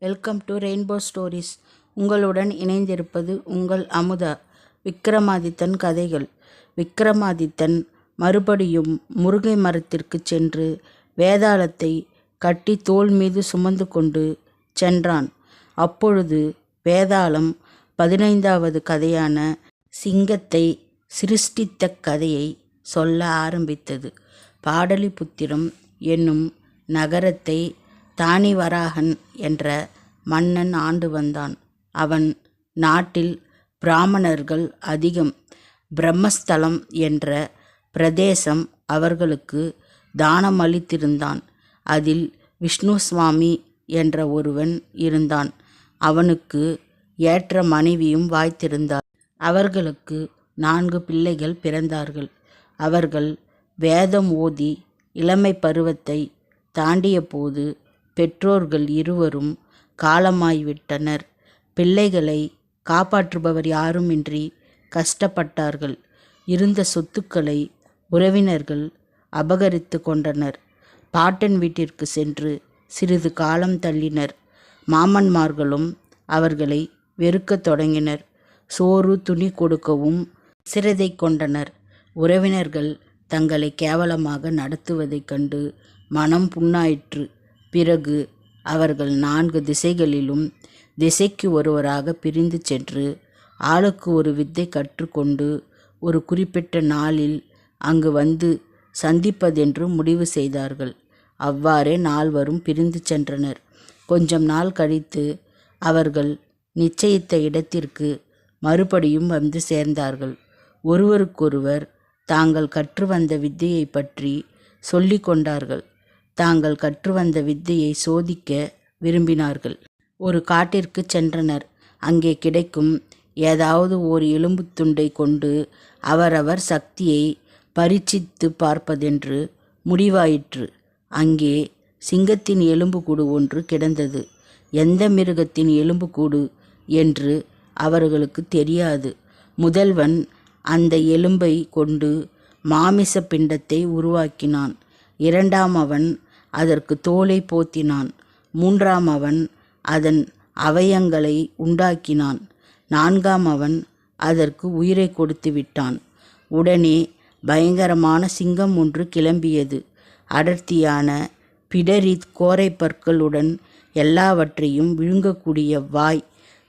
Welcome to rainbow stories. உங்களுடன் இணைந்திருப்பது உங்கள் அமுதா. விக்ரமாதித்தன் கதைகள். விக்ரமாதித்தன் மறுபடியும் முருங்கை மரத்திற்கு சென்று வேதாளத்தை கட்டி தோள் மீது சுமந்து கொண்டு சென்றான். அப்பொழுது வேதாளம் 15வது கதையான சிங்கத்தை சிருஷ்டித்த கதையை சொல்ல ஆரம்பித்தது. பாடலிபுத்திரம் என்னும் நகரத்தை தானிவராகன் என்ற மன்னன் ஆண்டு வந்தான். அவன் நாட்டில் பிராமணர்கள் அதிகம். பிரம்மஸ்தலம் என்ற பிரதேசம் அவர்களுக்கு தானம் அளித்திருந்தான். அதில் விஷ்ணு சுவாமி என்ற ஒருவன் இருந்தான். அவனுக்கு ஏற்ற மனைவியும் வாய்த்திருந்தார். அவர்களுக்கு 4 பிள்ளைகள் பிறந்தார்கள். அவர்கள் வேதம் ஓதி இளமை பருவத்தை தாண்டிய போது பெற்றோர்கள் இருவரும் காலமாய்விட்டனர். பிள்ளைகளை காப்பாற்றுபவர் யாருமின்றி கஷ்டப்பட்டார்கள். இருந்த சொத்துக்களை உறவினர்கள் அபகரித்து கொண்டனர். பாட்டன் வீட்டிற்கு சென்று சிறிது காலம் தள்ளினர். மாமன்மார்களும் அவர்களை வெறுக்கத் தொடங்கினர். சோறு துணி கொடுக்கவும் சிரதை கொண்டனர். உறவினர்கள் தங்களை கேவலமாக நடத்துவதைக் கண்டு மனம் புண்ணாயிற்று. பிறகு அவர்கள் 4 திசைகளிலும் திசைக்கு ஒருவராக பிரிந்து சென்று ஆளுக்கு ஒரு வித்தை கற்றுக்கொண்டு ஒரு குறிப்பிட்ட நாளில் அங்கு வந்து சந்திப்பதென்று முடிவு செய்தார்கள். அவ்வாறே 4வரும் பிரிந்து சென்றனர். கொஞ்சம் நாள் கழித்து அவர்கள் நிச்சயித்த இடத்திற்கு மறுபடியும் வந்து சேர்ந்தார்கள். ஒருவருக்கொருவர் தாங்கள் கற்று வந்த வித்தையை பற்றி சொல்லி கொண்டார்கள். தாங்கள் கற்று வந்த வித்தையை சோதிக்க விரும்பினார்கள். ஒரு காட்டிற்கு சென்றனர். அங்கே கிடைக்கும் ஏதாவது ஓர் எலும்பு துண்டை கொண்டு அவரவர் சக்தியை பரீட்சித்து பார்ப்பதென்று முடிவாயிற்று. அங்கே சிங்கத்தின் எலும்புக்கூடு ஒன்று கிடந்தது. எந்த மிருகத்தின் எலும்புக்கூடு என்று அவர்களுக்கு தெரியாது. முதல்வன் அந்த எலும்பை கொண்டு மாமிச பிண்டத்தை உருவாக்கினான். 2ஆம் அவன் அதற்கு தோலை போத்தினான். 3ஆம் அவன் அதன் அவயங்களை உண்டாக்கினான். 4ஆம் அவன் அதற்கு உயிரை கொடுத்து விட்டான். உடனே பயங்கரமான சிங்கம் ஒன்று கிளம்பியது. அடர்த்தியான பிடரி கோரை பற்களுடன் எல்லாவற்றையும் விழுங்கக்கூடிய வாய்,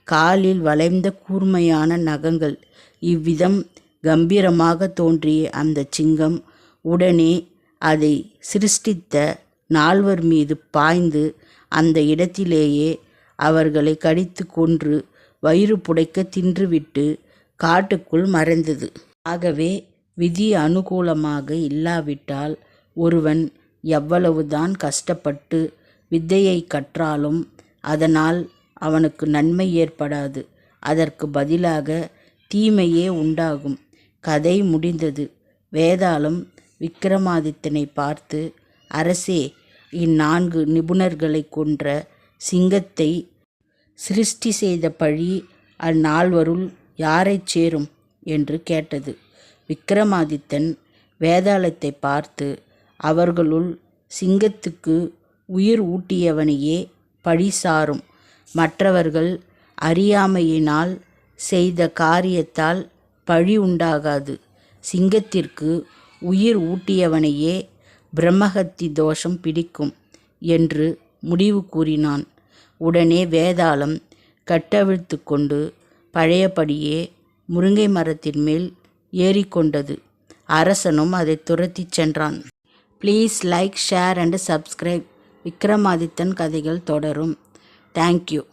காலில் வளைந்த கூர்மையான நகங்கள். இவ்விதம் கம்பீரமாக தோன்றிய அந்த சிங்கம் உடனே அதை சிருஷ்டித்த 4 மீது பாய்ந்து அந்த இடத்திலேயே அவர்களை கடித்து கொன்று வயிறு புடைக்க தின்றுவிட்டு காட்டுக்குள் மறைந்தது. ஆகவே விதி அனுகூலமாக இல்லாவிட்டால் ஒருவன் எவ்வளவுதான் கஷ்டப்பட்டு வித்தையை கற்றாலும் அதனால் அவனுக்கு நன்மை ஏற்படாது. அதற்கு பதிலாக தீமையே உண்டாகும். கதை முடிந்தது. வேதாளம் விக்ரமாதித்தனை பார்த்து, அரசே, இந்4 நிபுணர்களை கொன்ற சிங்கத்தை சிருஷ்டி செய்த பழி அந்4வருள் யாரைச் சேரும் என்று கேட்டது. விக்ரமாதித்தன் வேதாளத்தை பார்த்து, அவர்களுள் சிங்கத்துக்கு உயிர் ஊட்டியவனையே பழி சாரும். மற்றவர்கள் அறியாமையினால் செய்த காரியத்தால் பழி உண்டாகாது. சிங்கத்திற்கு உயிர் ஊட்டியவனையே பிரம்மஹத்தி தோஷம் பிடிக்கும் என்று முடிவு கூறினான். உடனே வேதாளம் கட்டவிழ்த்து கொண்டு பழையபடியே முருங்கை மரத்தின் மேல் ஏறிக்கொண்டது. அரசனும் அதை துரத்திச் சென்றான். Please like, share and subscribe. Vikramadithan கதைகள் தொடரும். தேங்க்யூ.